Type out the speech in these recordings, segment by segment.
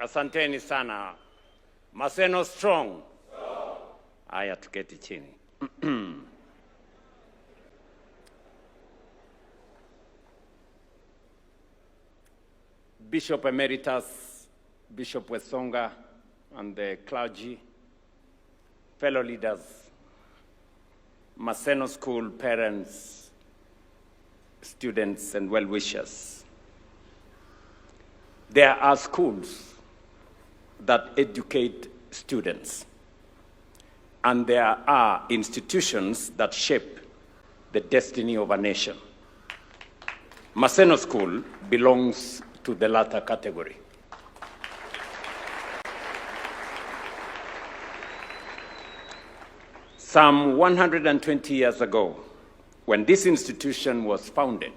Asanteni sana. Maseno strong. Haya, tuketi chini. Bishop Emeritus, Bishop Wesonga, and the clergy, fellow leaders, Maseno School parents, students, and well-wishers. There are schools that educate students, and there are institutions that shape the destiny of a nation. Maseno School belongs to the latter category. Some 120 years ago, when this institution was founded,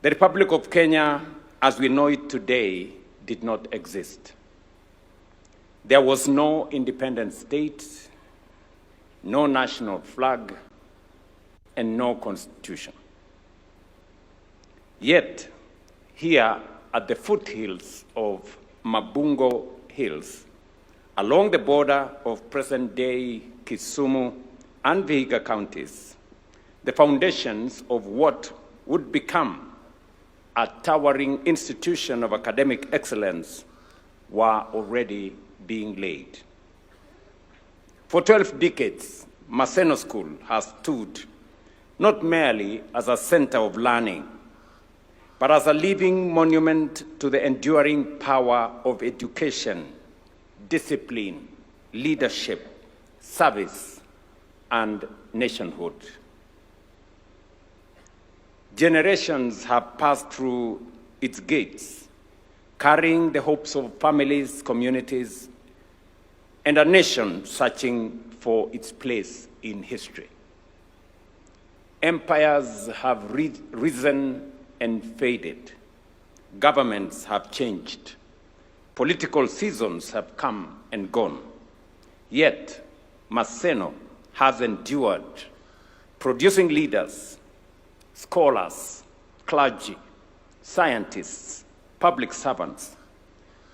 the Republic of Kenya, as we know it today, did not exist. There was no independent state, no national flag, and no constitution. Yet, here at the foothills of Mabungo Hills, along the border of present-day Kisumu and Vihiga counties, the foundations of what would become a towering institution of academic excellence were already being laid. For 12 decades, Maseno School has stood not merely as a center of learning, but as a living monument to the enduring power of education, discipline, leadership, service, and nationhood. Generations have passed through its gates, carrying the hopes of families, communities, and a nation searching for its place in history. Empires have risen and faded. Governments have changed. Political seasons have come and gone. Yet, Maseno has endured, producing leaders, scholars, clergy, scientists, public servants,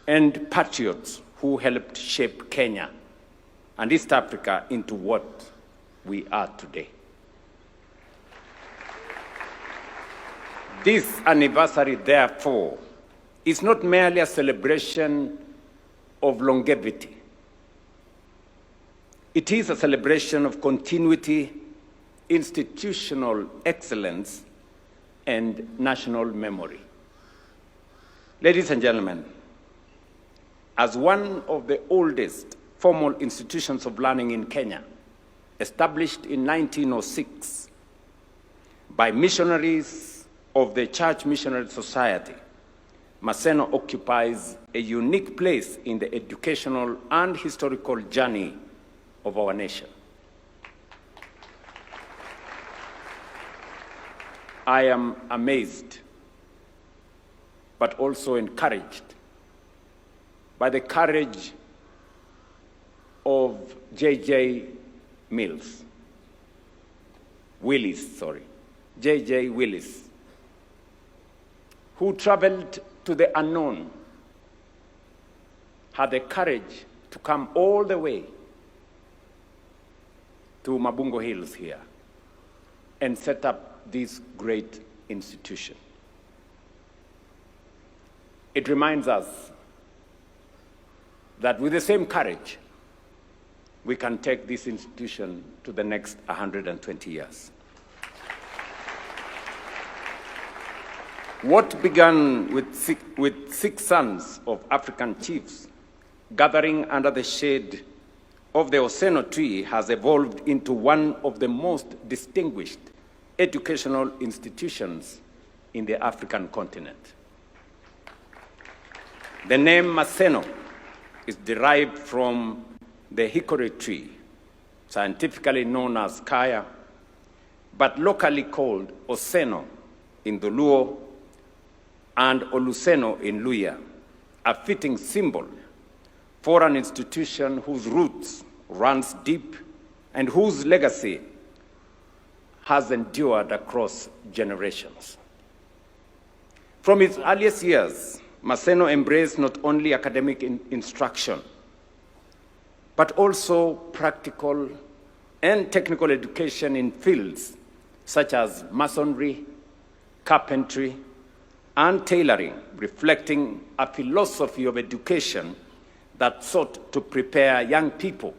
and patriots who helped shape Kenya and East Africa into what we are today. This anniversary, therefore, is not merely a celebration of longevity. It is a celebration of continuity, institutional excellence, and national memory. Ladies and gentlemen, as one of the oldest formal institutions of learning in Kenya, established in 1906 by missionaries of the Church Missionary Society, Maseno occupies a unique place in the educational and historical journey of our nation. I am amazed, but also encouraged by the courage of J.J. Willis, who traveled to the unknown, had the courage to come all the way to Mabungo Hills here and set up this great institution. It reminds us that with the same courage, we can take this institution to the next 120 years. What began with six sons of African chiefs gathering under the shade of the Oseno tree has evolved into one of the most distinguished educational institutions in the African continent. The name Maseno is derived from the hickory tree, scientifically known as kaya, but locally called Oseno in the Luo and Oluseno in Luya, a fitting symbol for an institution whose roots runs deep and whose legacy has endured across generations. From its earliest years, Maseno embraced not only academic instruction, but also practical and technical education in fields such as masonry, carpentry, and tailoring, reflecting a philosophy of education that sought to prepare young people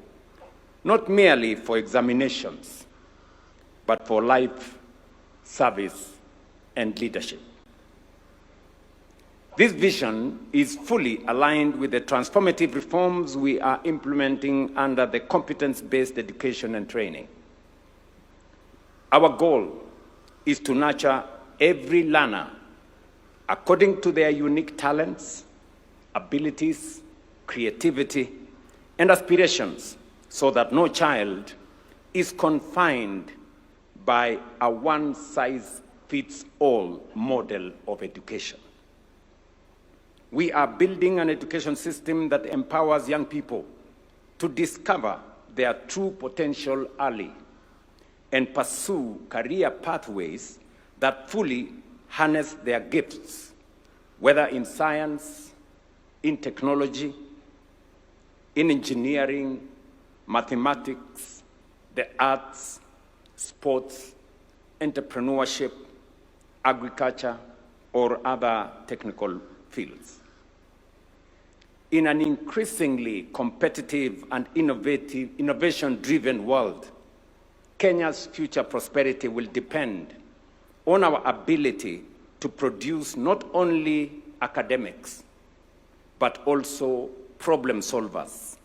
not merely for examinations, but for life, service, and leadership. This vision is fully aligned with the transformative reforms we are implementing under the competence-based education and training. Our goal is to nurture every learner according to their unique talents, abilities, creativity, and aspirations, so that no child is confined by a one-size-fits-all model of education. We are building an education system that empowers young people to discover their true potential early and pursue career pathways that fully harness their gifts, whether in science, in technology, in engineering, mathematics, the arts, sports, entrepreneurship, agriculture, or other technical fields. In an increasingly competitive and innovation-driven world, Kenya's future prosperity will depend on our ability to produce not only academics, but also problem solvers,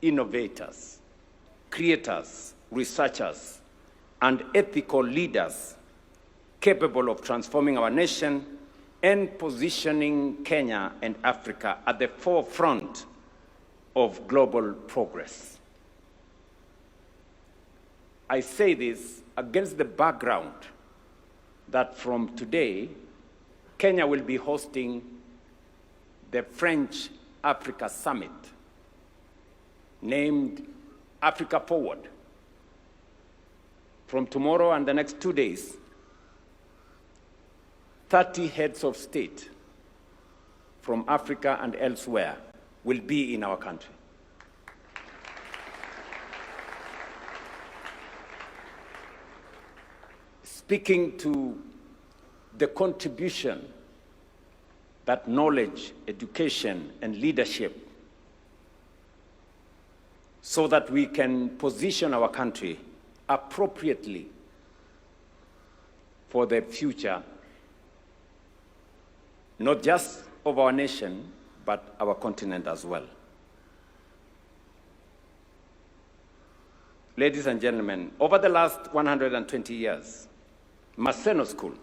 innovators, creators, researchers, and ethical leaders capable of transforming our nation and positioning Kenya and Africa at the forefront of global progress. I say this against the background that from today, Kenya will be hosting the French Africa Summit, named Africa Forward. From tomorrow and the next 2 days, 30 heads of state from Africa and elsewhere will be in our country. Speaking to the contribution that knowledge, education, and leadership, so that we can position our country appropriately for the future, not just of our nation, but our continent as well. Ladies and gentlemen, over the last 120 years, Maseno School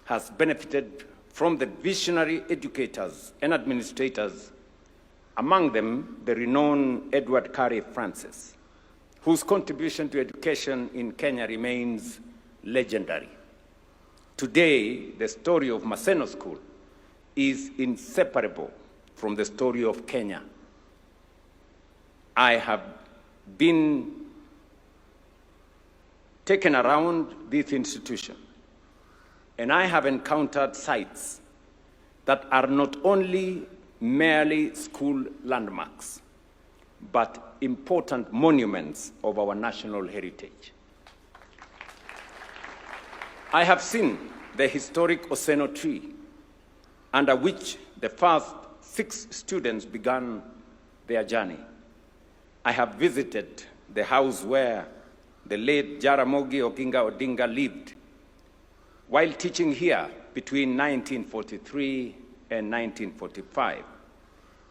has benefited from the visionary educators and administrators, among them the renowned Edward Carey Francis, whose contribution to education in Kenya remains legendary. Today, the story of Maseno School is inseparable from the story of Kenya. I have been taken around this institution, and I have encountered sites that are not only merely school landmarks, but important monuments of our national heritage. I have seen the historic Oseno tree, under which the first 6 students began their journey. I have visited the house where the late Jaramogi Oginga Odinga lived while teaching here between 1943 and 1945.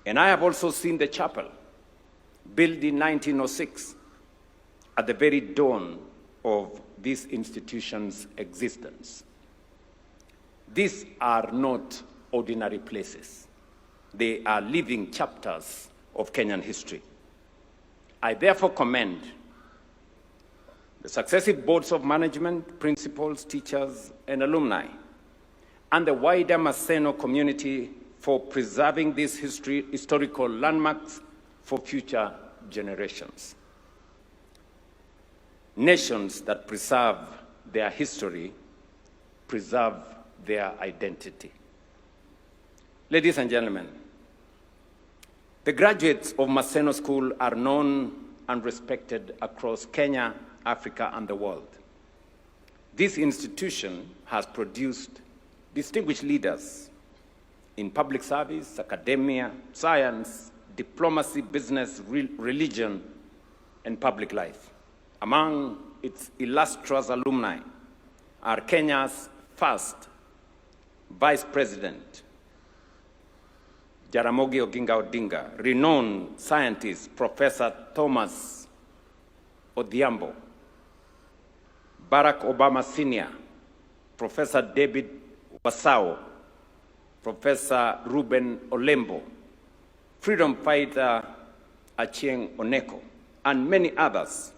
And I have also seen the chapel, built in 1906, at the very dawn of this institution's existence. These are not ordinary places. They are living chapters of Kenyan history. I therefore commend the successive boards of management, principals, teachers, and alumni, and the wider Maseno community for preserving these historical landmarks for future generations. Nations that preserve their history preserve their identity. Ladies and gentlemen, the graduates of Maseno School are known and respected across Kenya, Africa, and the world. This institution has produced distinguished leaders in public service, academia, science, diplomacy, business, religion, and public life. Among its illustrious alumni are Kenya's first Vice President, Jaramogi Oginga Odinga, renowned scientist, Professor Thomas Odhiambo, Barack Obama Sr., Professor David Wasau, Professor Ruben Olembo, freedom fighter Achieng Oneko, and many others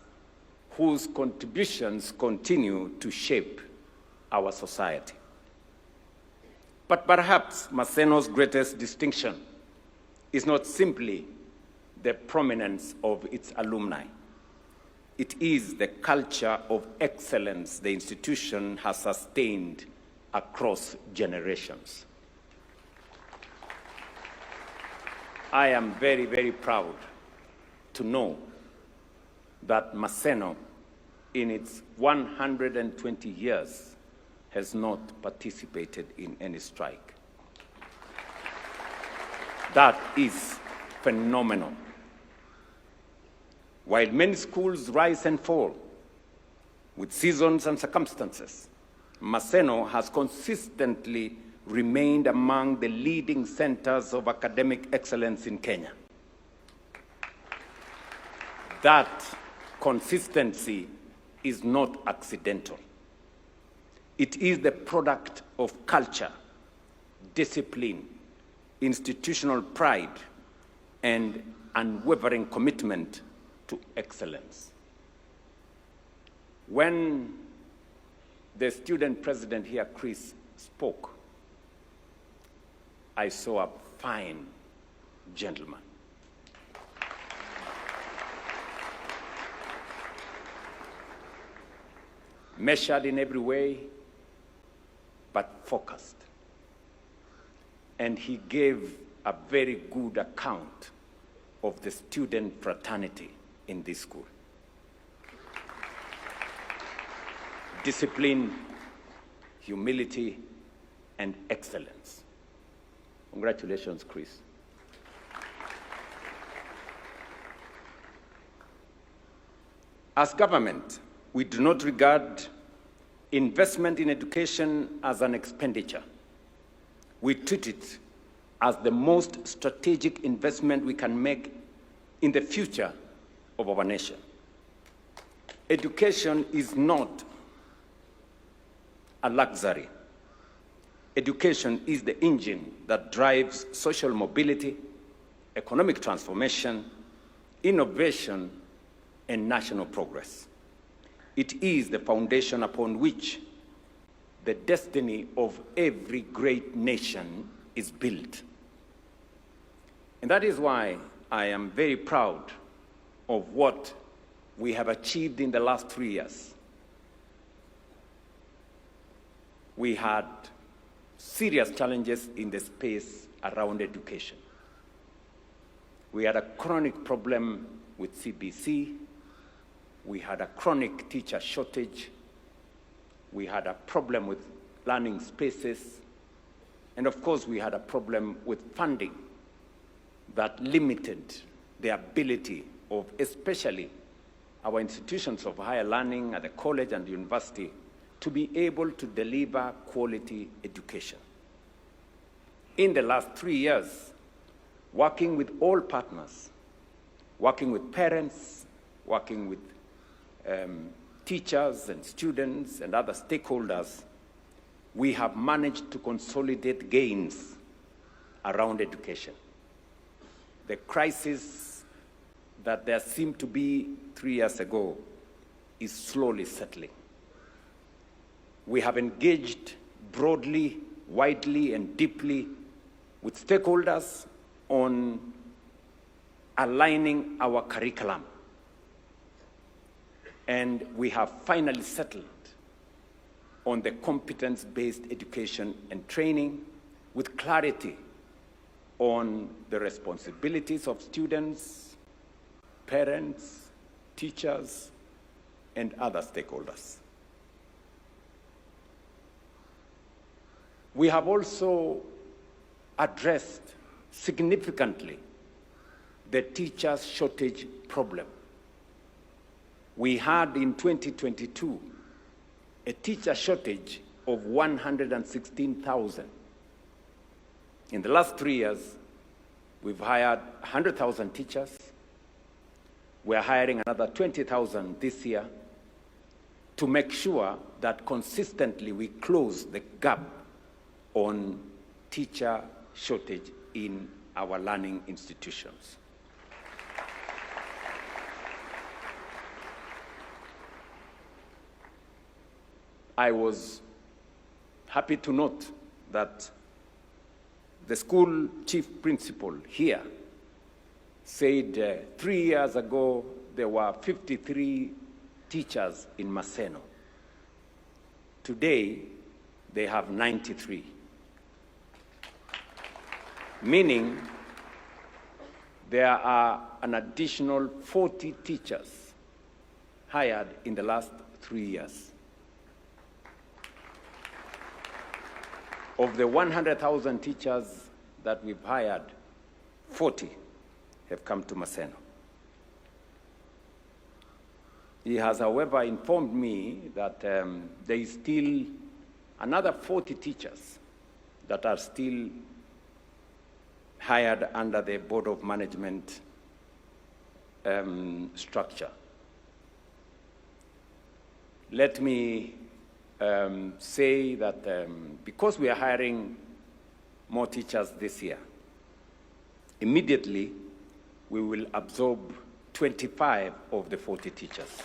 whose contributions continue to shape our society. But perhaps Maseno's greatest distinction is not simply the prominence of its alumni. It is the culture of excellence the institution has sustained across generations. I am very, very proud to know that Maseno, in its 120 years, has not participated in any strike. That is phenomenal. While many schools rise and fall with seasons and circumstances, Maseno has consistently remained among the leading centers of academic excellence in Kenya. That consistency is not accidental. It is the product of culture, discipline, institutional pride, and unwavering commitment to excellence. When the student president here, Chris, spoke, I saw a fine gentleman. Measured in every way, but focused. And he gave a very good account of the student fraternity in this school. Discipline, humility, and excellence. Congratulations, Chris. As government, we do not regard investment in education as an expenditure. We treat it as the most strategic investment we can make in the future of our nation. Education is not a luxury. Education is the engine that drives social mobility, economic transformation, innovation, and national progress. It is the foundation upon which the destiny of every great nation is built. And that is why I am very proud of what we have achieved in the last 3 years. We had serious challenges in the space around education. We had a chronic problem with CBC. We had a chronic teacher shortage. We had a problem with learning spaces. And of course, we had a problem with funding that limited the ability of especially our institutions of higher learning at the college and the university to be able to deliver quality education. In the last 3 years, working with all partners, working with parents, working with teachers and students and other stakeholders, we have managed to consolidate gains around education. The crisis that there seemed to be 3 years ago is slowly settling. We have engaged broadly, widely, and deeply with stakeholders on aligning our curriculum. And we have finally settled on the competence-based education and training with clarity on the responsibilities of students, parents, teachers, and other stakeholders. We have also addressed significantly the teachers' shortage problem. We had in 2022 a teacher shortage of 116,000. In the last 3 years, we've hired 100,000 teachers. We're hiring another 20,000 this year to make sure that consistently we close the gap on teacher shortage in our learning institutions. I was happy to note that the school chief principal here said 3 years ago there were 53 teachers in Maseno. Today, they have 93. Meaning there are an additional 40 teachers hired in the last 3 years. Of the 100,000 teachers that we've hired, 40 have come to Maseno. He has, however, informed me that there is still another 40 teachers that are still hired under the Board of Management structure. Let me say that because we are hiring more teachers this year, immediately we will absorb 25 of the 40 teachers.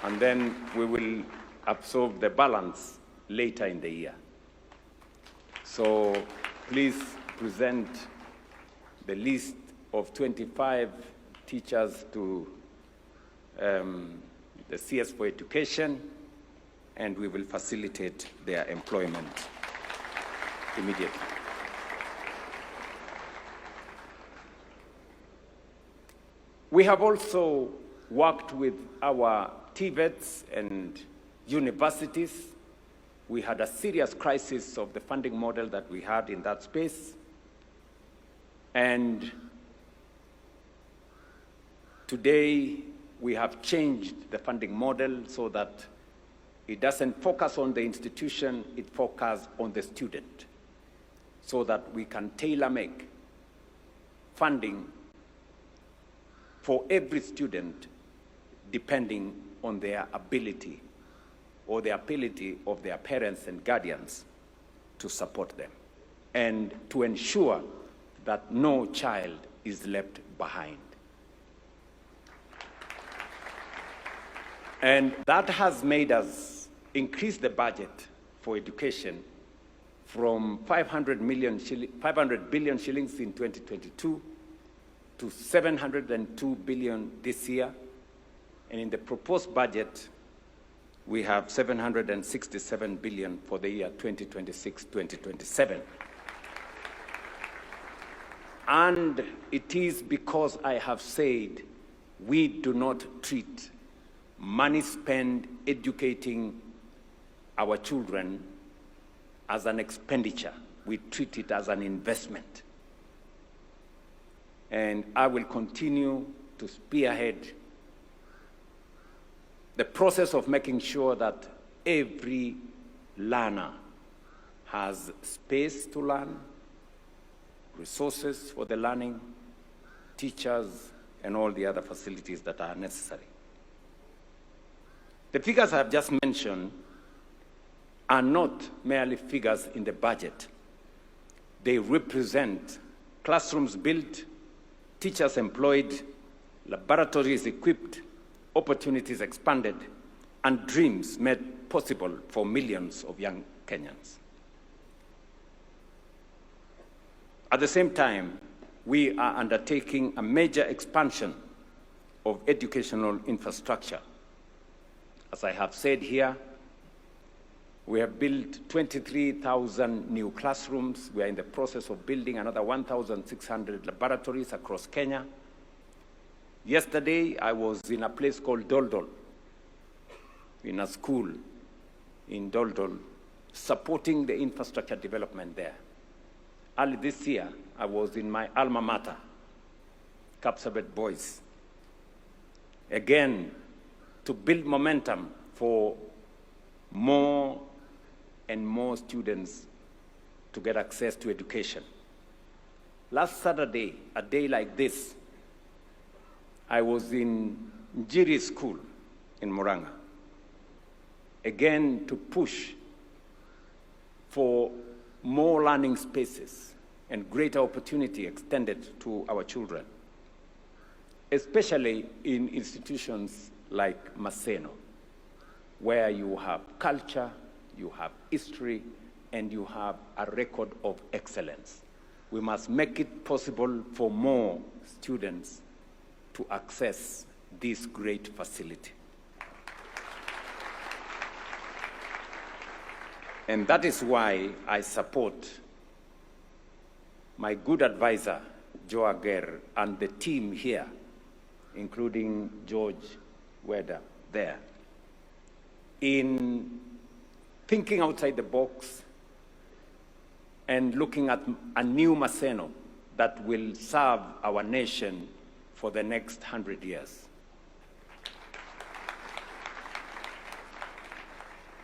And then we will absorb the balance later in the year. So please present the list of 25 teachers to the CS for Education, and we will facilitate their employment immediately. We have also worked with our TVETs and universities. We had a serious crisis of the funding model that we had in that space. And today, we have changed the funding model so that it doesn't focus on the institution, it focuses on the student, so that we can tailor-make funding for every student depending on their ability or the ability of their parents and guardians to support them, and to ensure that no child is left behind. And that has made us increase the budget for education from 500 billion shillings in 2022 to 702 billion this year. And in the proposed budget, we have 767 billion for the year 2026-2027. And it is because I have said we do not treat money spent educating our children as an expenditure. We treat it as an investment. And I will continue to spearhead the process of making sure that every learner has space to learn, resources for the learning, teachers, and all the other facilities that are necessary. The figures I've just mentioned are not merely figures in the budget. They represent classrooms built, teachers employed, laboratories equipped, opportunities expanded, and dreams made possible for millions of young Kenyans. At the same time, we are undertaking a major expansion of educational infrastructure. As I have said here, We have built 23,000 new classrooms. We are in the process of building another 1,600 laboratories across Kenya. Yesterday, I was in a place called Doldol, in a school in Doldol, supporting the infrastructure development there. Early this year, I was in my alma mater, Kapsabet Boys, again, to build momentum for more and more students to get access to education. Last Saturday, a day like this, I was in Njiri School in Murang'a, again to push for more learning spaces and greater opportunity extended to our children, especially in institutions like Maseno, where you have culture, you have history, and you have a record of excellence. We must make it possible for more students to access this great facility. And that is why I support my good advisor, Joe Aguirre, and the team here, including George Weda there, in thinking outside the box and looking at a new Maseno that will serve our nation for the next 100 years.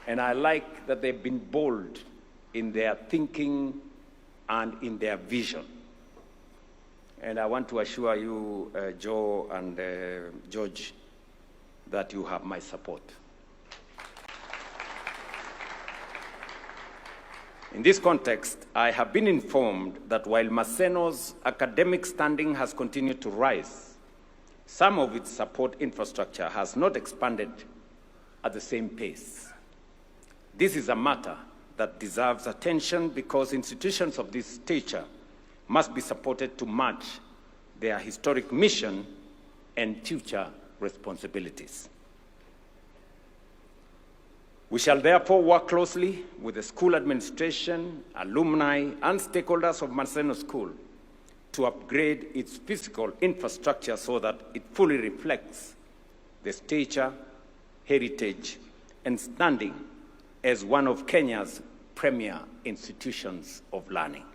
And I like that they've been bold in their thinking and in their vision. And I want to assure you, Joe and George, that you have my support. In this context, I have been informed that while Maseno's academic standing has continued to rise, some of its support infrastructure has not expanded at the same pace. This is a matter that deserves attention because institutions of this stature must be supported to match their historic mission and future responsibilities. We shall therefore work closely with the school administration, alumni, and stakeholders of Maseno School to upgrade its physical infrastructure so that it fully reflects the stature, heritage, and standing as one of Kenya's premier institutions of learning.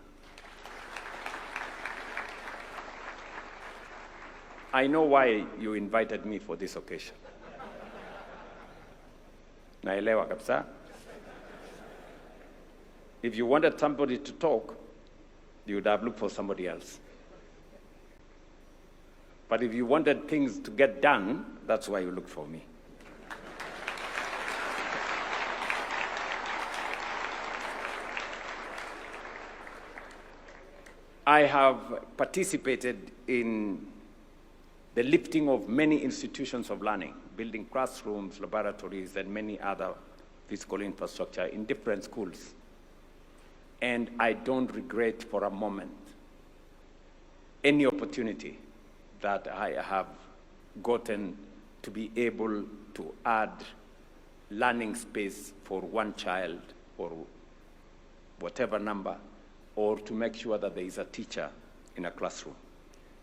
I know why you invited me for this occasion. Naelewa kabisa. If you wanted somebody to talk, you would have looked for somebody else. But if you wanted things to get done, that's why you looked for me. I have participated in the lifting of many institutions of learning, building classrooms, laboratories, and many other physical infrastructure in different schools. And I don't regret for a moment any opportunity that I have gotten to be able to add learning space for one child or whatever number, or to make sure that there is a teacher in a classroom.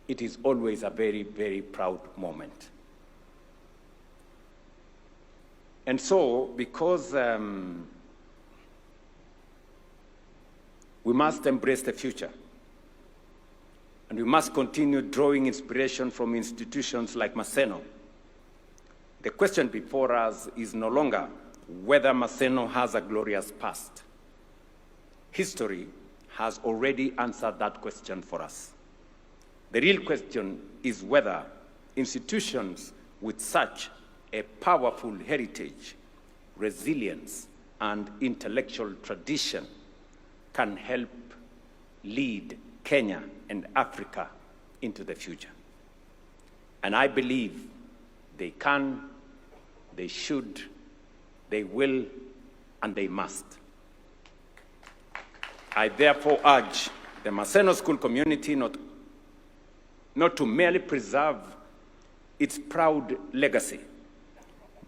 It is always a very, very proud moment. And so, because we must embrace the future, and we must continue drawing inspiration from institutions like Maseno, the question before us is no longer whether Maseno has a glorious past. History has already answered that question for us. The real question is whether institutions with such a powerful heritage, resilience, and intellectual tradition can help lead Kenya and Africa into the future. And I believe they can, they should, they will, and they must. I therefore urge the Maseno School community not to merely preserve its proud legacy,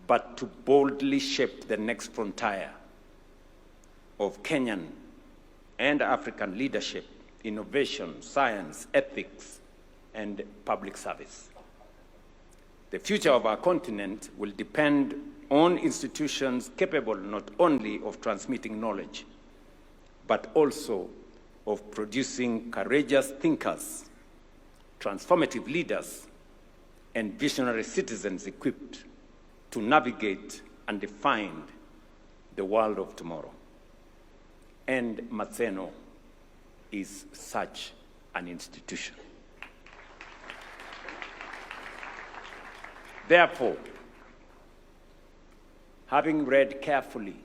but to boldly shape the next frontier of Kenyan and African leadership, innovation, science, ethics, and public service. The future of our continent will depend on institutions capable not only of transmitting knowledge, but also of producing courageous thinkers, transformative leaders, and visionary citizens equipped to navigate and define the world of tomorrow. And Maseno is such an institution. Therefore, having read carefully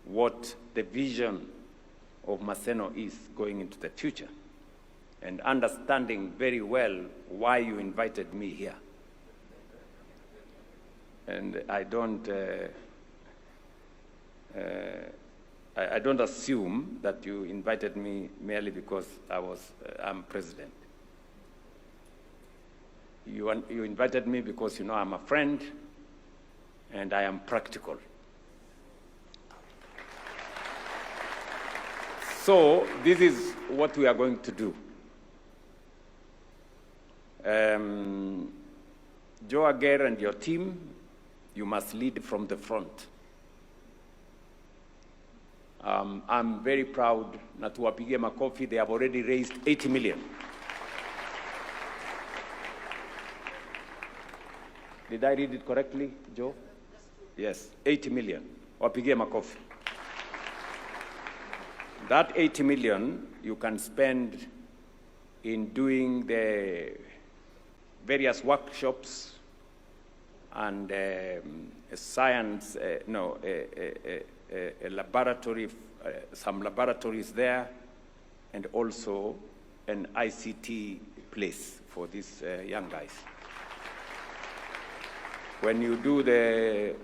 what the vision of Maseno is going into the future, and understanding very well why you invited me here, and I don't assume that you invited me merely because I'm president. You invited me because you know I'm a friend and I am practical. So this is what we are going to do. Joe Aguirre and your team, you must lead from the front. I'm very proud. Na tuwapigie makofi, they have already raised 80 million. Did I read it correctly, Joe? Yes, 80 million. Wapigie makofi. That 80 million you can spend in doing the various workshops and science, a laboratory, some laboratories there, and also an ICT place for these young guys. When you do the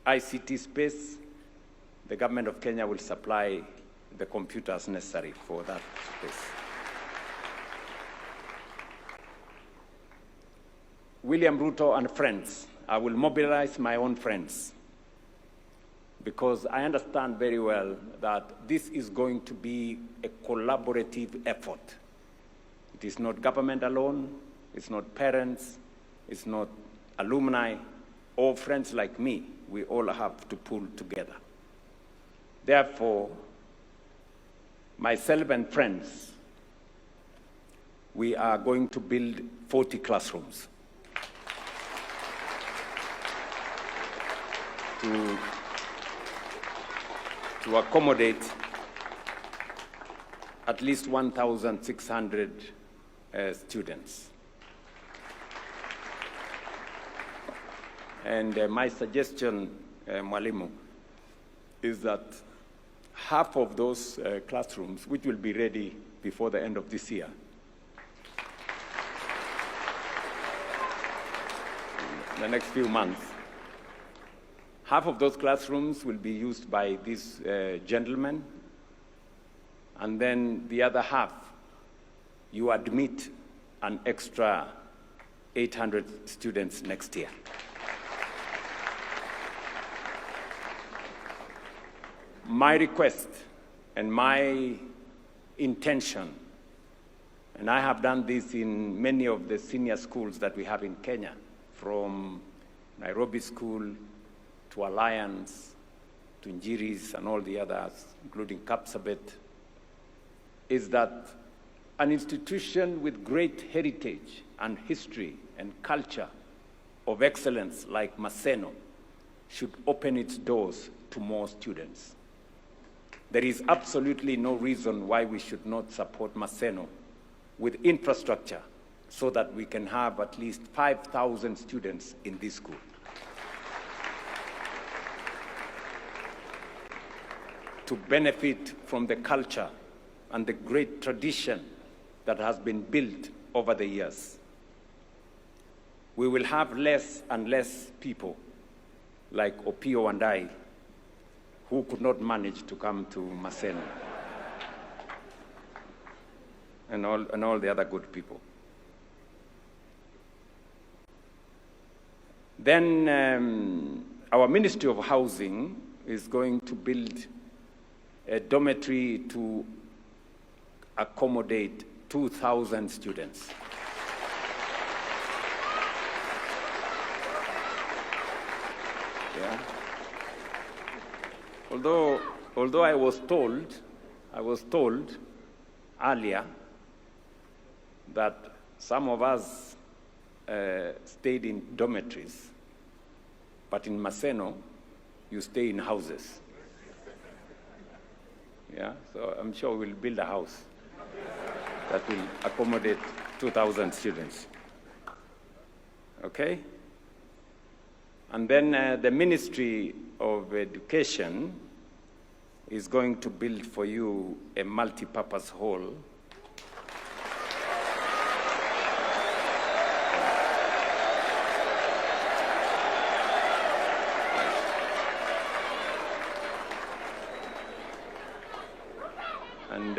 ICT space, the government of Kenya will supply the computers necessary for that space. William Ruto and friends, I will mobilize my own friends, because I understand very well that this is going to be a collaborative effort. It is not government alone, it's not parents, it's not alumni, or friends like me. We all have to pull together. Therefore, myself and friends, we are going to build 40 classrooms to accommodate at least 1,600 students. And my suggestion, Mwalimu, is that half of those classrooms, which will be ready before the end of this year, in the next few months, half of those classrooms will be used by these gentlemen, and then the other half, you admit an extra 800 students next year. My request and my intention, and I have done this in many of the senior schools that we have in Kenya, from Nairobi School to Alliance, to Njiri's and all the others, including Kapsabet, is that an institution with great heritage and history and culture of excellence like Maseno should open its doors to more students. There is absolutely no reason why we should not support Maseno with infrastructure so that we can have at least 5,000 students in this school. To benefit from the culture and the great tradition that has been built over the years. We will have less and less people like Opio and I, who could not manage to come to Maseno, and all the other good people. Then our Ministry of Housing is going to build a dormitory to accommodate 2,000 students. Yeah. Although I was told earlier that some of us stayed in dormitories, but in Maseno, you stay in houses. Yeah, so I'm sure we'll build a house that will accommodate 2,000 students. Okay? And then the Ministry of Education is going to build for you a multi-purpose hall . And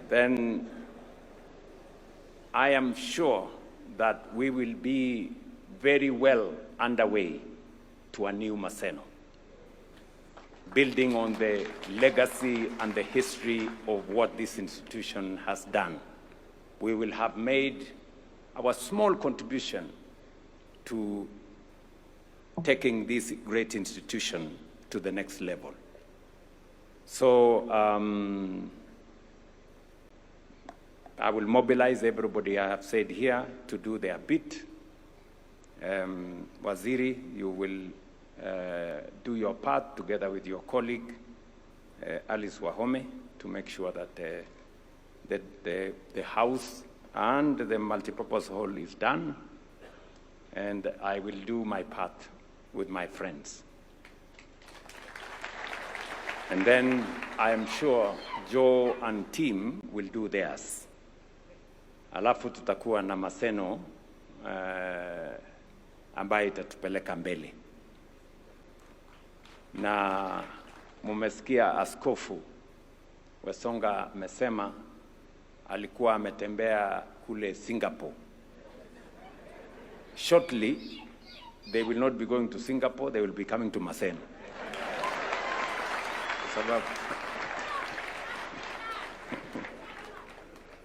then I am sure that we will be very well underway to a new Maseno, building on the legacy and the history of what this institution has done. We will have made our small contribution to taking this great institution to the next level. So I will mobilize everybody I have said here to do their bit. Waziri, you will do your part together with your colleague, Alice Wahome, to make sure that the house and the multipurpose hall is done. And I will do my part with my friends. And then I am sure Joe and team will do theirs. Alafu tutakuwa na Maseno ambayo itatupeleka mbele. Na mumesikia Askofu Wesonga amesema alikuwa ametembea kule Singapore. Shortly, they will not be going to Singapore, they will be coming to Maseno.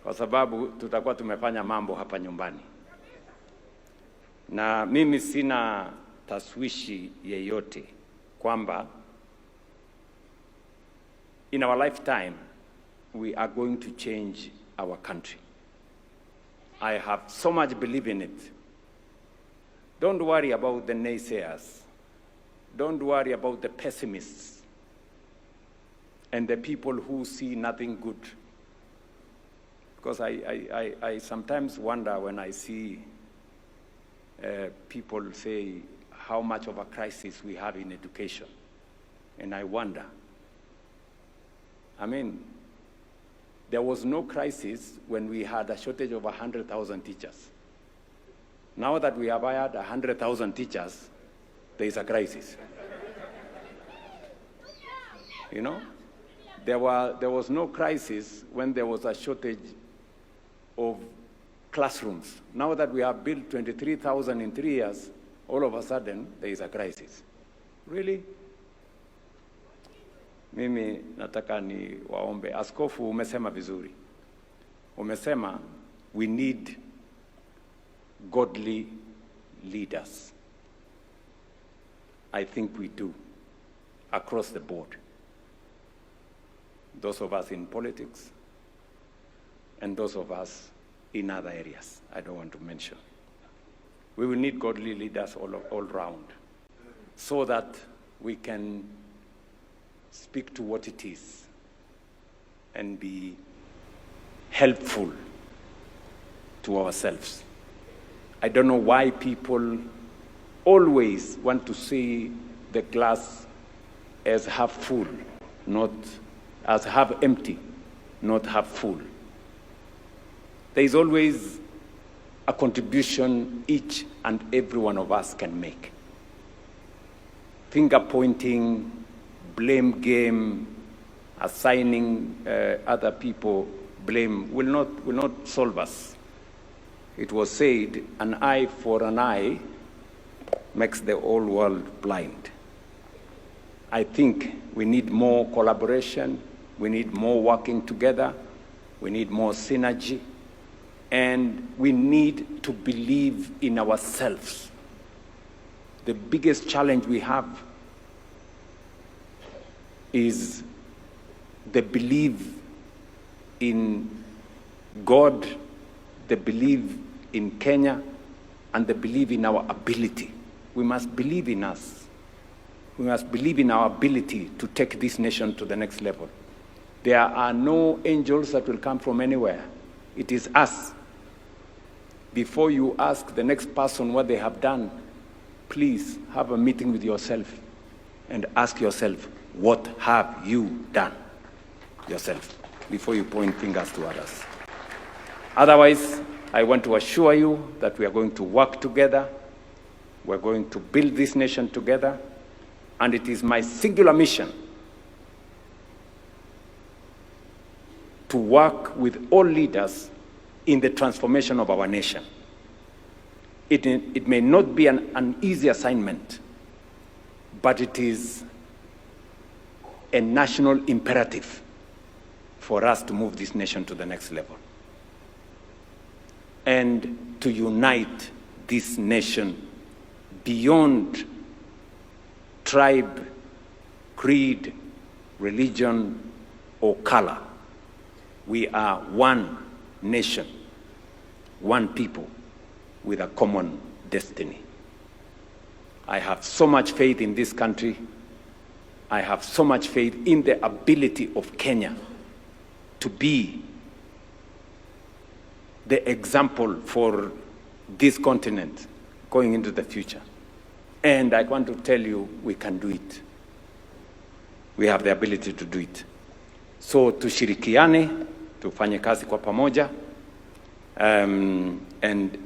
Kwa sababu tutakuwa tumefanya mambo hapa nyumbani. Na mimi sina taswishi yeyote kwamba in our lifetime we are going to change our country. I have so much belief in it. Don't worry about the naysayers. Don't worry about the pessimists and the people who see nothing good. Because I sometimes wonder when I see people say how much of a crisis we have in education. And I wonder. I mean, there was no crisis when we had a shortage of 100,000 teachers. Now that we have hired 100,000 teachers, there is a crisis. You know? There was no crisis when there was a shortage of classrooms. Now that we have built 23,000 in 3 years, all of a sudden, there is a crisis. Really? Mimi nataka ni waombe. Askofu, umesema vizuri. Umesema, we need godly leaders. I think we do, across the board. Those of us in politics, and those of us in other areas I don't want to mention. We will need godly leaders all round, so that we can speak to what it is and be helpful to ourselves. I don't know why people always want to see the glass as half full, not as half empty, not half full. There is always a contribution each and every one of us can make. Finger pointing, blame game, assigning other people blame will not solve us. It was said, an eye for an eye makes the whole world blind. I think we need more collaboration, we need more working together, we need more synergy, and we need to believe in ourselves. The biggest challenge we have is the belief in God, the belief in Kenya, and the belief in our ability. We must believe in us. We must believe in our ability to take this nation to the next level. There are no angels that will come from anywhere. It is us. Before you ask the next person what they have done, please have a meeting with yourself and ask yourself, what have you done yourself, before you point fingers to others. Otherwise, I want to assure you that we are going to work together. We're going to build this nation together. And it is my singular mission to work with all leaders in the transformation of our nation. It may not be an easy assignment, but it is a national imperative for us to move this nation to the next level and to unite this nation beyond tribe, creed, religion, or color. We are one nation, one people with a common destiny. I have so much faith in this country. I have so much faith in the ability of Kenya to be the example for this continent going into the future. And I want to tell you, we can do it. We have the ability to do it. So tushirikiane, tufanye kazi kwa pamoja, and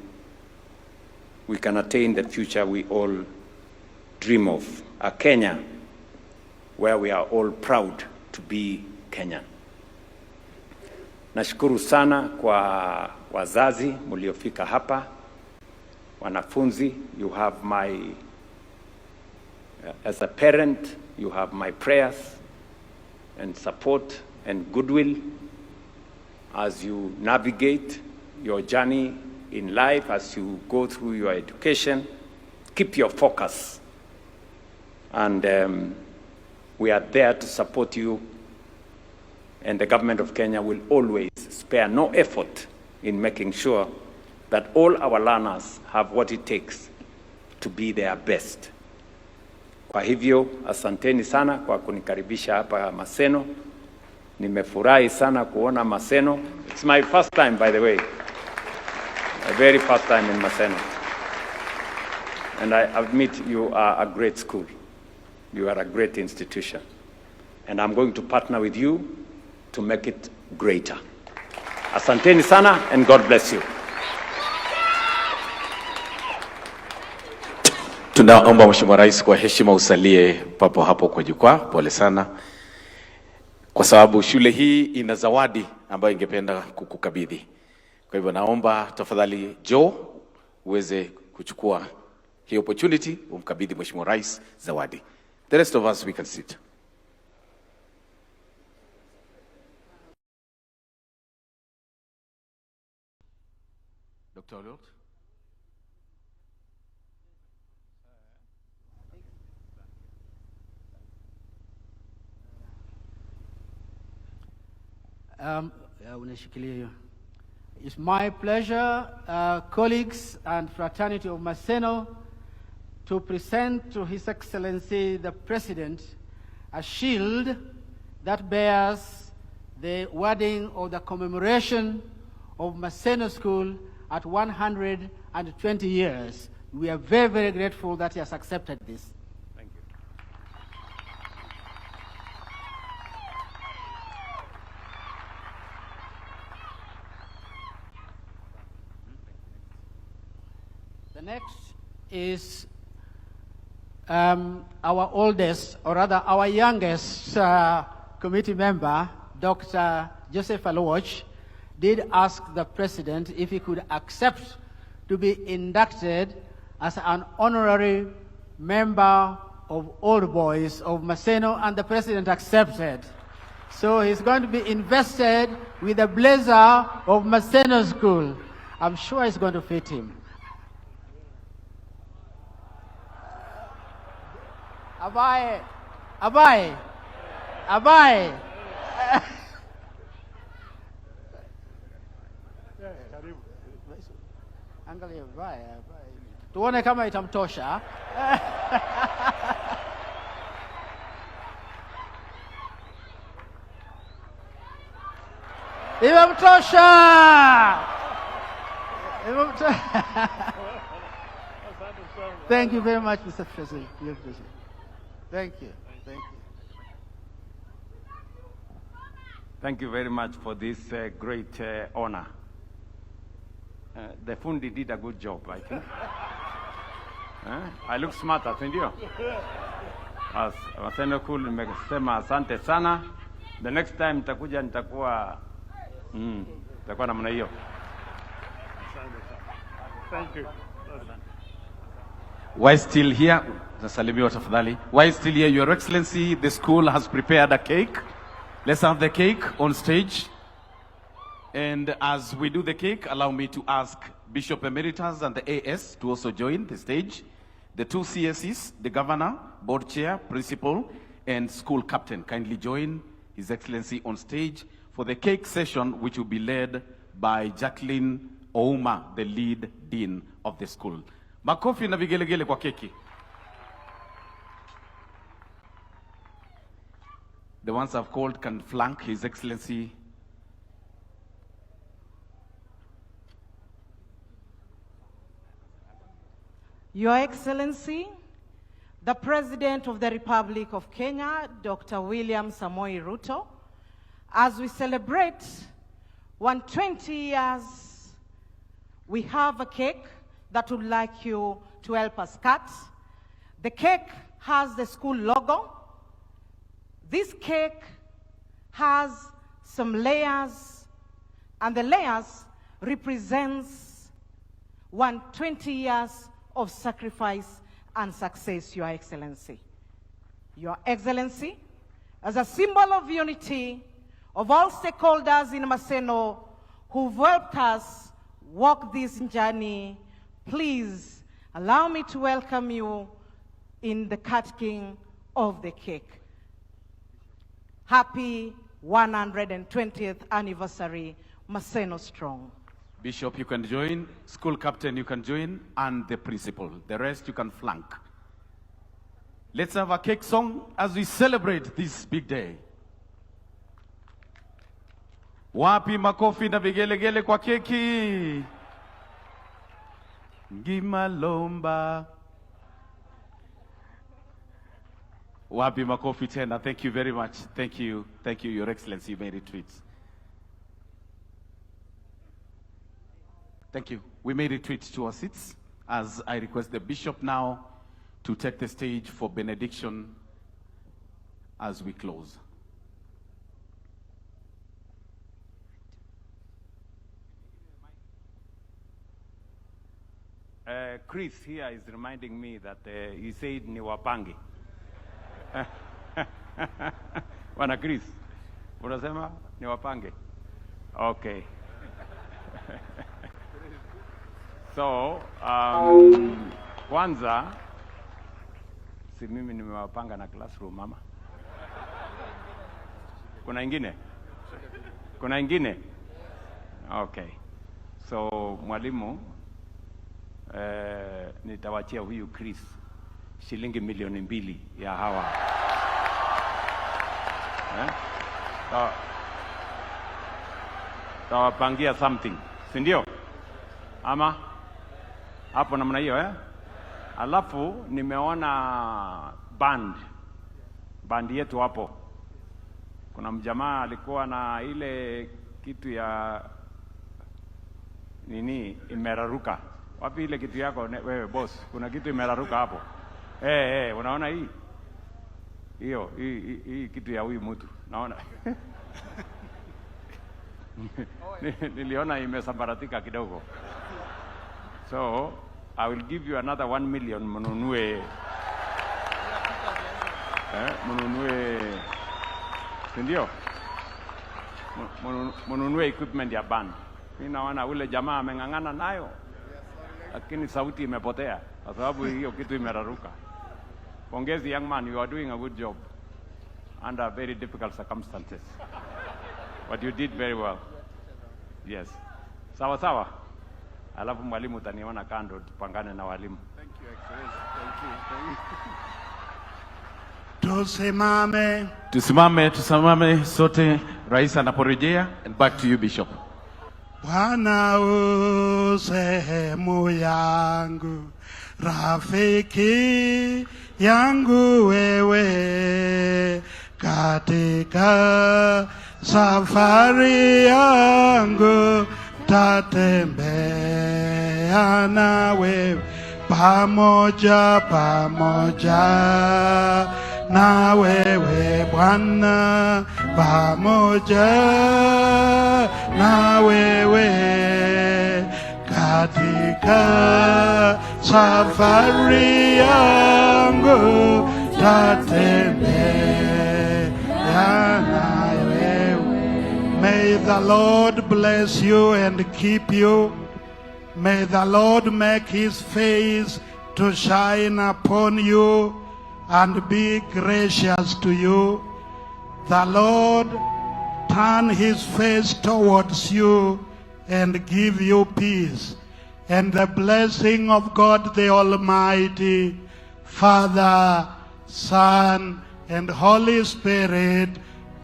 we can attain the future we all dream of. A Kenya where we are all proud to be Kenyan. Nashukuru sana kwa wazazi mliofika hapa. Wanafunzi, you have my, as a parent, you have my prayers and support and goodwill as you navigate your journey in life, as you go through your education. Keep your focus. And we are there to support you. And the government of Kenya will always spare no effort in making sure that all our learners have what it takes to be their best. Kwa hivyo, asanteni sana kwa kunikaribisha hapa Maseno. Nimefurahi sana kuona Maseno. It's my first time, by the way. My very first time in Maseno. And I admit you are a great school. You are a great institution. And I'm going to partner with you to make it greater. Asanteni sana, and God bless you. Tunaomba Mheshimiwa Rais kwa heshima usalie papo hapo kwa jukwaa. Pole sana. Kwa sababu shule hii ina zawadi ambayo ingependa kukukabidhi. Kwa hivyo naomba tafadhali Joe uweze kuchukua hii opportunity umkabidhi Mheshimiwa Rais zawadi. The rest of us, we can sit. Dr. Oliot. It's my pleasure, colleagues and fraternity of Maseno, to present to His Excellency the President a shield that bears the wording of the commemoration of Maseno School at 120 years. We are very, very grateful that he has accepted this. Thank you. The next is our oldest, or rather our youngest committee member, Dr. Joseph Aloch, did ask the President if he could accept to be inducted as an honorary member of old boys of Maseno, and the president accepted. So he's going to be invested with the blazer of Maseno School. I'm sure it's going to fit him. Abaye. Abaye. Abaye. Angalia Abaye. Tuone kama itamtosha. Imemtosha. Thank you very much, Mr. President. Thank you. Thank you. Thank you very much for this great honor. The fundi did a good job, I think. I look smart, didn't you? As Maseno Cool nimesema asante sana. The next time nitakuja nitakuwa namna hiyo. Thank you. While still here, while still here, Your Excellency, the school has prepared a cake. Let's have the cake on stage. And as we do the cake, allow me to ask Bishop Emeritus and the AS to also join the stage. The two CSEs, the governor, board chair, principal, and school captain, kindly join His Excellency on stage for the cake session, which will be led by Jacqueline Ouma, the lead dean of the school. Makofi na vigelegele kwa keki. The ones I've called can flank His Excellency. Your Excellency, the President of the Republic of Kenya, Dr. William Samoei Ruto, as we celebrate 120 years, we have a cake that would like you to help us cut. The cake has the school logo. This cake has some layers, and the layers represents 120 years of sacrifice and success, Your Excellency. Your Excellency, as a symbol of unity of all stakeholders in Maseno who've helped us walk this journey, please allow me to welcome you in the cutting of the cake. Happy 120th anniversary, Maseno Strong. Bishop, you can join. School captain, you can join. And the principal. The rest, you can flank. Let's have a cake song as we celebrate this big day. Wapi makofi na vigelegele kwa keki. Gimalomba. Wapi makofi tena. Thank you very much. Thank you. Thank you, Your Excellency. You made it tweet. Thank you. We may retreat to our seats as I request the bishop now to take the stage for benediction as we close. Chris here is reminding me that he said ni wapange. Wana Chris, unasema ni wapange? Okay. So, kwanza, si mimi nimewapanga na classroom mama. Kuna ingine? Kuna ingine? Okay. So, mwalimu, nitawachia huyu Chris shilingi 2 milioni ya hawa. Tawapangia something, si ndio? Ama hapo namna hiyo Alafu nimeona band yetu hapo. Kuna mjamaa alikuwa na ile kitu ya nini imeraruka. Wapi ile kitu yako wewe boss? Kuna kitu imeraruka hapo. Unaona hii? Hiyo hii kitu ya huyu mtu. Naona. Niliona imesambaratika kidogo. So, I will give you another 1 million mnunue. Mununue, sindio? Mununue equipment ya band. Mimi naona ule jamaa ameng'ang'ana nayo, lakini sauti imepotea kwa sababu hiyo kitu imeraruka. Pongezi young man, you are doing a good job under very difficult circumstances. But you did very well. Yes. Sawa sawa. Alafu mwalimu utaniona kando tupangane na walimu. Thank you, Excellency. Thank you. Tusimame sote rais anaporejea, and back to you Bishop. Bwana u sehemu yangu, rafiki yangu wewe, katika safari yangu tatembea na wewe, pamoja na wewe Bwana, pamoja na wewe katika safari yangu tatembea na wewe. May the Lord bless you and keep you. May the Lord make his face to shine upon you and be gracious to you. The Lord turn his face towards you and give you peace. And the blessing of God the Almighty, Father, Son, and Holy Spirit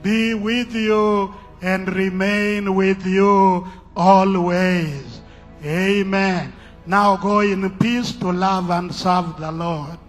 be with you and remain with you always. Amen. Now go in peace to love and serve the Lord.